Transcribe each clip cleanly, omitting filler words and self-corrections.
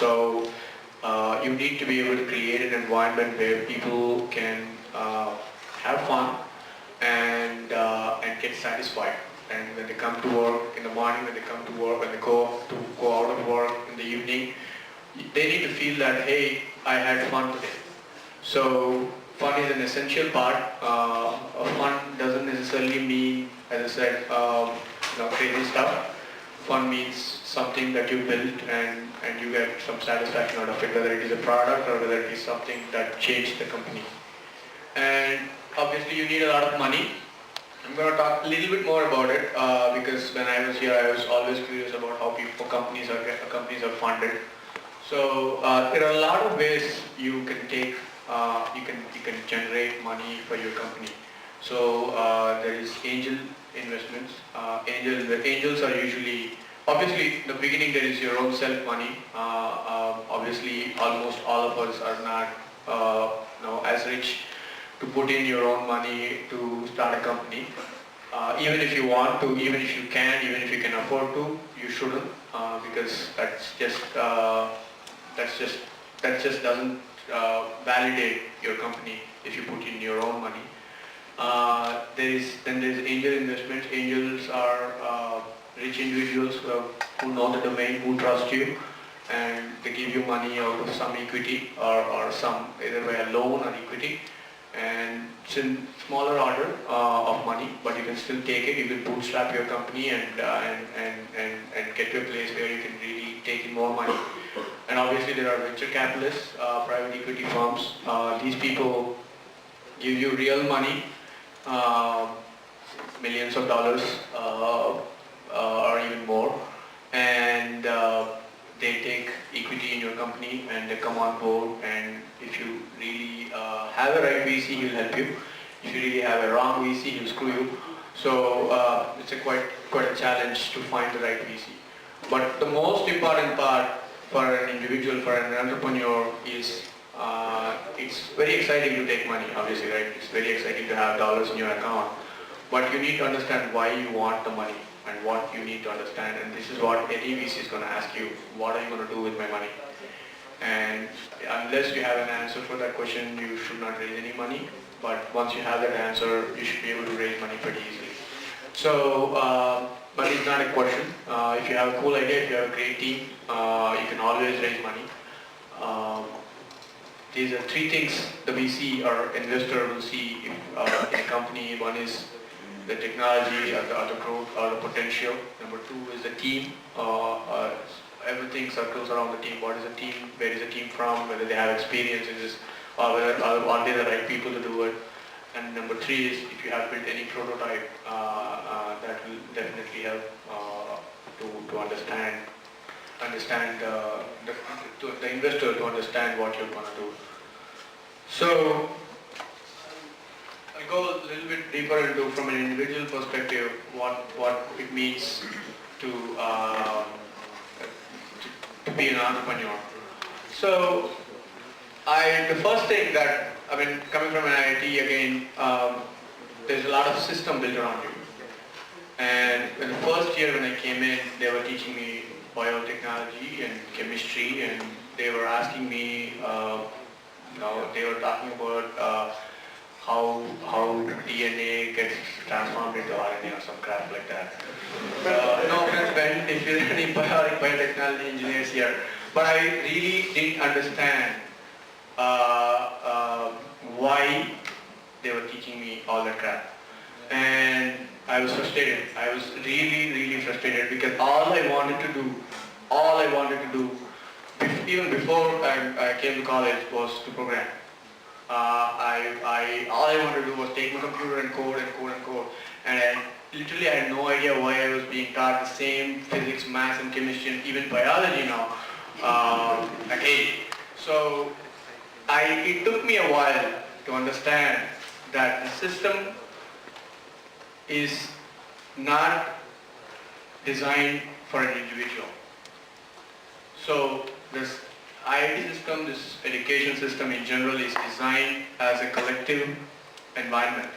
So you need to be able to create an environment where people can have fun and get satisfied. And when they come to work in the morning, when they come to work, when they go out of work in the evening, they need to feel that, hey, I had fun today. So fun is an essential part. Fun doesn't necessarily mean, as I said, crazy stuff. Fun means something that you built and you get some satisfaction out of it, whether it is a product or whether it is something that changed the company. And obviously you need a lot of money. I'm going to talk a little bit more about it because when I was here I was always curious about how companies are funded. So there are a lot of ways you can take, you can generate money for your company. So there is angel investments. Angels are usually, obviously in the beginning there is your own self money. Obviously almost all of us are not as rich to put in your own money to start a company. Even if you want to, even if you can, even if you can afford to, you shouldn't because that just doesn't validate your company if you put in your own money. Then there's angel investments. Angels are rich individuals who know the domain, who trust you, and they give you money out of some equity or some either by a loan or equity. And it's in smaller order of money, but you can still take it. You can bootstrap your company and get to a place where you can really take in more money. And obviously there are venture capitalists, private equity firms. These people give you real money, millions of dollars or even more, and they take equity in your company and they come on board, and if you really have a right VC, he'll help you. If you really have a wrong VC, he'll screw you. So it's quite a challenge to find the right VC. But the most important part for an individual, for an entrepreneur is it's very exciting to take money, obviously, right? It's very exciting to have dollars in your account. But you need to understand why you want the money and what you need to understand. And this is what any VC is going to ask you. What are you going to do with my money? And unless you have an answer for that question, you should not raise any money. But once you have that answer, you should be able to raise money pretty easily. So money is not a question. If you have a cool idea, if you have a great team, you can always raise money. These are three things the VC or investor will see in a company. One is the technology or the growth or the potential. Number two is the team. Everything circles around the team. What is the team? Where is the team from? Whether they have experience in this, or whether are they the right people to do it? And number three is if you have built any prototype, that will definitely help to understand the investor to understand what you're going to do. So I'll go a little bit deeper into, from an individual perspective, what it means to be an entrepreneur. So the first thing that, I mean, coming from an IIT again, there's a lot of system built around you. And in the first year when I came in, they were teaching me biotechnology and chemistry, and they were asking me, they were talking about how DNA gets transformed into RNA or some crap like that. No offense, Ben, if you're any biotechnology engineers here, but I really didn't understand why they were teaching me all that crap. And I was frustrated. I was really frustrated because all I wanted to do, even before I came to college, was to program. All I wanted to do was take my computer and code. And literally I had no idea why I was being taught the same physics, math and chemistry and even biology now. So it took me a while to understand that the system is not designed for an individual. So this IIT system, this education system in general, is designed as a collective environment.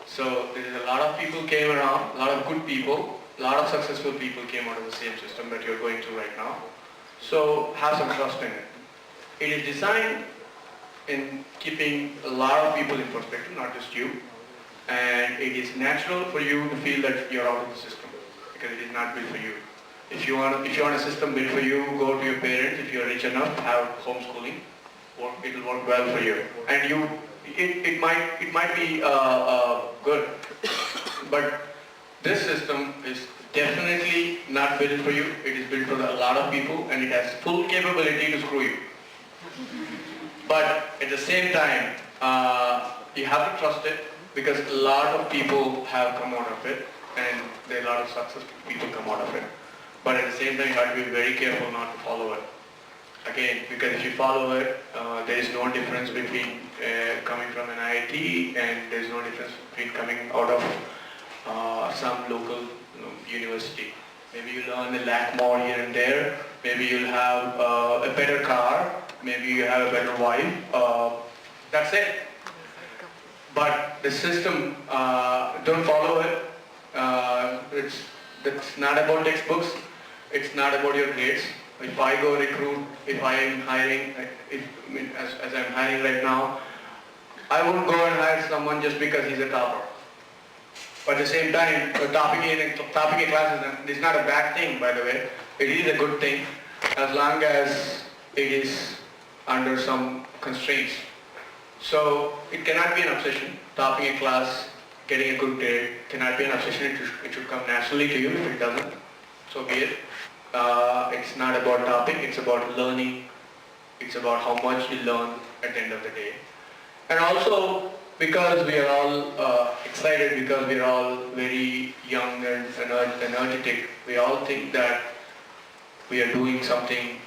So there is a lot of people came around, a lot of good people, a lot of successful people came out of the same system that you're going through right now. So have some trust in it. It is designed in keeping a lot of people in perspective, not just you. And it is natural for you to feel that you're out of the system because it is not built for you. If you want a system built for you, go to your parents. If you're rich enough, have homeschooling. It will work well for you. And it might be good, but this system is definitely not built for you. It is built for a lot of people, and it has full capability to screw you. But at the same time, you have to trust it because a lot of people have come out of it, and there are a lot of successful people come out of it. But at the same time, you have to be very careful not to follow it. Again, because if you follow it, there is no difference between coming from an IIT and there is no difference between coming out of some local university. Maybe you'll earn a lakh more here and there. Maybe you'll have a better car. Maybe you have a better wife. That's it. But the system, don't follow it. It's not about textbooks. It's not about your grades. If I go recruit, if I am hiring, as I'm hiring right now, I won't go and hire someone just because he's a topper. But at the same time, topping a class is not a bad thing, by the way. It is a good thing as long as it is under some constraints. So it cannot be an obsession. Topping a class, getting a good grade cannot be an obsession. It should come naturally to you. If it doesn't, so be it. It's not about topping, it's about learning. It's about how much you learn at the end of the day. And also, because we are all excited, because we are all very young and energetic, we all think that we are doing something,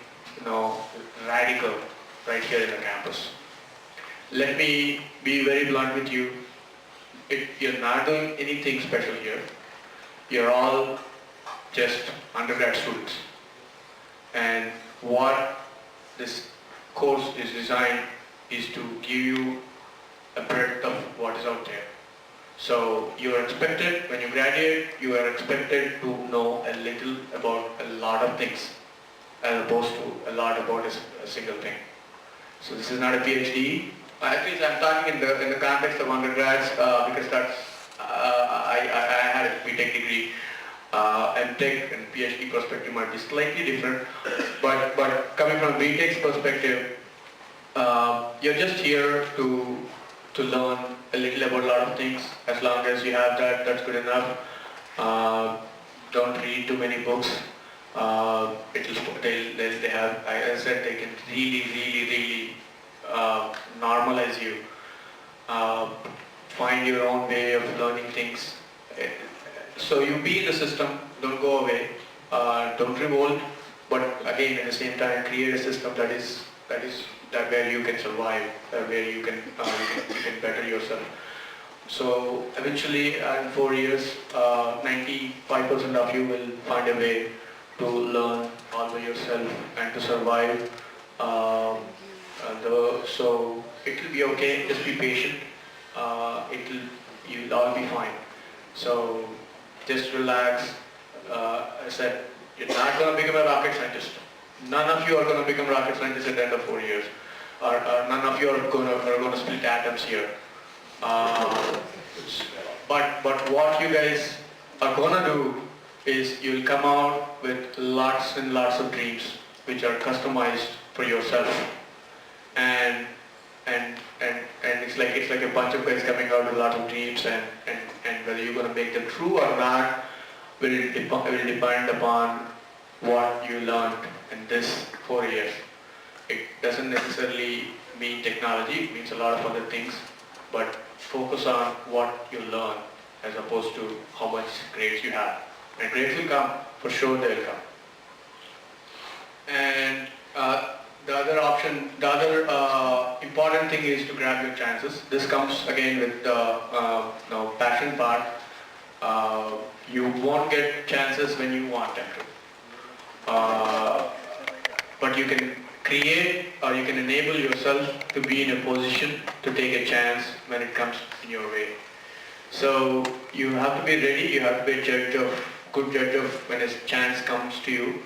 radical right here in the campus. Let me be very blunt with you. You're not doing anything special here. You're all just undergrad students. And what this course is designed is to give you a breadth of what is out there. So you are expected, when you graduate, you are expected to know a little about a lot of things as opposed to a lot about a single thing. So this is not a PhD. At least I'm talking in the context of undergrads because that's I had a BTech degree. MTech and PhD perspective might be slightly different, but coming from BTech's perspective, you're just here to learn a little about a lot of things. As long as you have that, that's good enough. Don't read too many books. They have, I said, they can really normalize you. Find your own way of learning things. So you be in the system, don't go away, don't revolt, but again at the same time create a system that where you can survive, where you can better yourself. So eventually in 4 years, 95% of you will find a way to learn all by yourself and to survive. So it will be okay, just be patient, you'll all be fine. So just relax. I said, you're not going to become a rocket scientist. None of you are going to become rocket scientists at the end of 4 years. Or none of you are going to split atoms here. But what you guys are going to do is you'll come out with lots and lots of dreams which are customized for yourself. And it's like a bunch of guys coming out with a lot of dreams, and whether you're going to make them true or not will depend upon what you learned in this 4 years. It doesn't necessarily mean technology, it means a lot of other things, but focus on what you learn as opposed to how much grades you have. And grades will come, for sure they will come. And the other important thing is to grab your chances. This comes again with the passion part. You won't get chances when you want them to. But you can create or you can enable yourself to be in a position to take a chance when it comes in your way. So you have to be ready, you have to be a good judge of when a chance comes to you.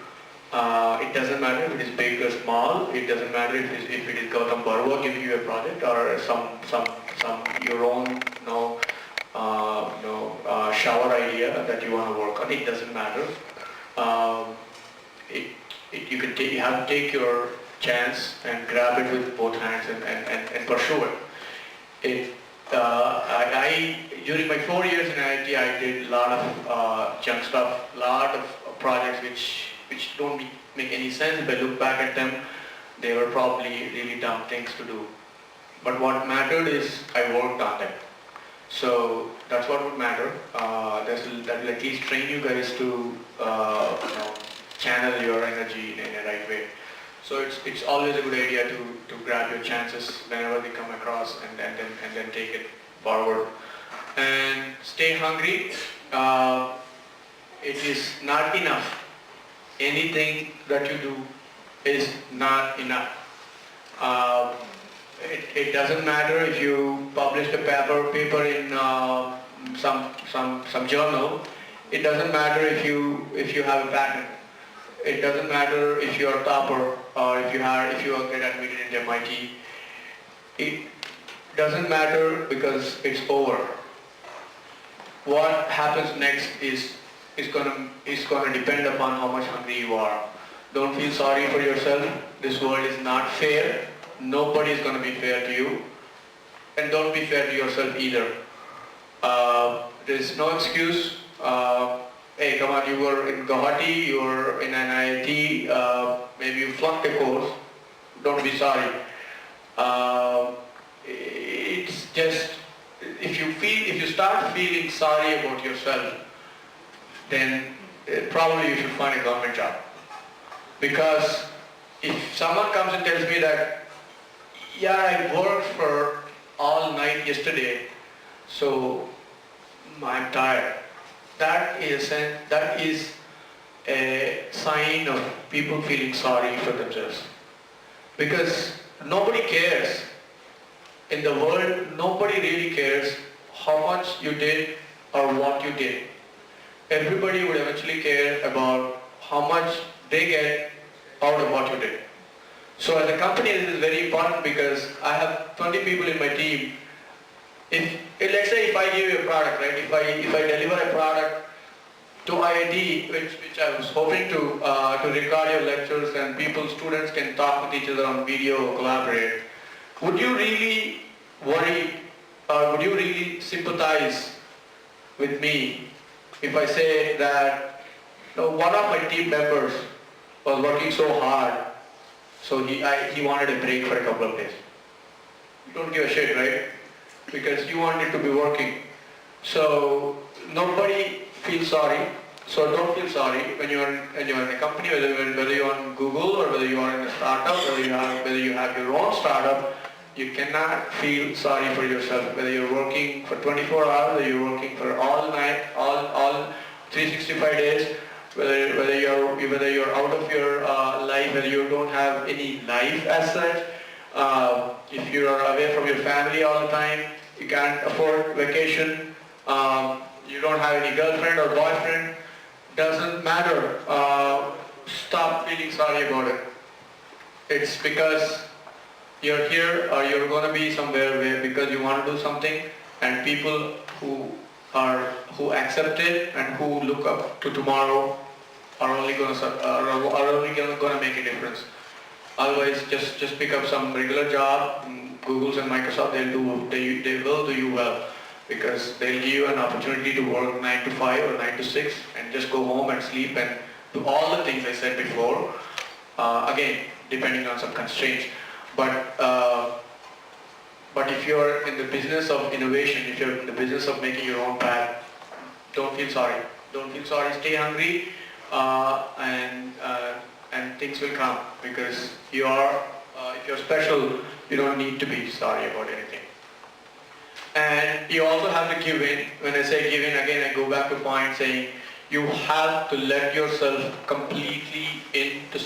It doesn't matter if it is big or small. It doesn't matter if it is Gautam Barua giving you a project or some your own shower idea that you want to work on. It doesn't matter. Um, you have to take your chance and grab it with both hands and pursue it. During my 4 years in IIT, I did a lot of junk stuff, lot of projects which don't make any sense. If I look back at them, they were probably really dumb things to do. But what mattered is I worked on them. So that's what would matter. That will at least train you guys to channel your energy in a right way. So it's always a good idea to grab your chances whenever they come across and then take it forward. And stay hungry. It is not enough. Anything that you do is not enough. It doesn't matter if you published a paper in some journal. It doesn't matter if you have a patent. It doesn't matter if you are a topper or if you get admitted into MIT. It doesn't matter because it's over. What happens next is gonna depend upon how much hungry you are. Don't feel sorry for yourself. This world is not fair. Nobody is gonna be fair to you, and don't be fair to yourself either. There's no excuse. Hey, come on, you were in Guwahati, you were in an IIT, maybe you flunked a course. Don't be sorry. It's just, if you start feeling sorry about yourself, then probably you should find a government job. Because if someone comes and tells me that, yeah, I worked for all night yesterday, so I'm tired. That is a sign of people feeling sorry for themselves. Because nobody cares. In the world, nobody really cares how much you did or what you did. Everybody would eventually care about how much they get out of what you did. So as a company, this is very important because I have 20 people in my team. Let's say if I give you a product, right? If I deliver a product to IIT, which I was hoping to record your lectures and students can talk with each other on video or collaborate, would you really worry or would you really sympathize with me if I say that one of my team members was working so hard, so he wanted a break for a couple of days? You don't give a shit, right? Because you want it to be working. So nobody feels sorry. So don't feel sorry when you're in a company, whether you're on Google or whether you are in a startup, whether you have your own startup. You cannot feel sorry for yourself. Whether you're working for 24 hours, whether you're working for all night, all 365 days, whether you're out of your life, whether you don't have any life as such. If you are away from your family all the time, you can't afford vacation, you don't have any girlfriend or boyfriend, doesn't matter. Stop feeling sorry about it. It's because you're here or you're going to be somewhere because you want to do something, and people who accept it and who look up to tomorrow are only going to make a difference. Otherwise, just pick up some regular job. Google's and Microsoft, they will do you well, because they'll give you an opportunity to work 9 to 5 or 9 to 6 and just go home and sleep and do all the things I said before. Again, depending on some constraints. But if you're in the business of innovation, if you're in the business of making your own path, don't feel sorry. Don't feel sorry. Stay hungry, and things will come, because if you're special, you don't need to be sorry about anything. And you also have to give in. When I say give in, again I go back to point saying you have to let yourself completely into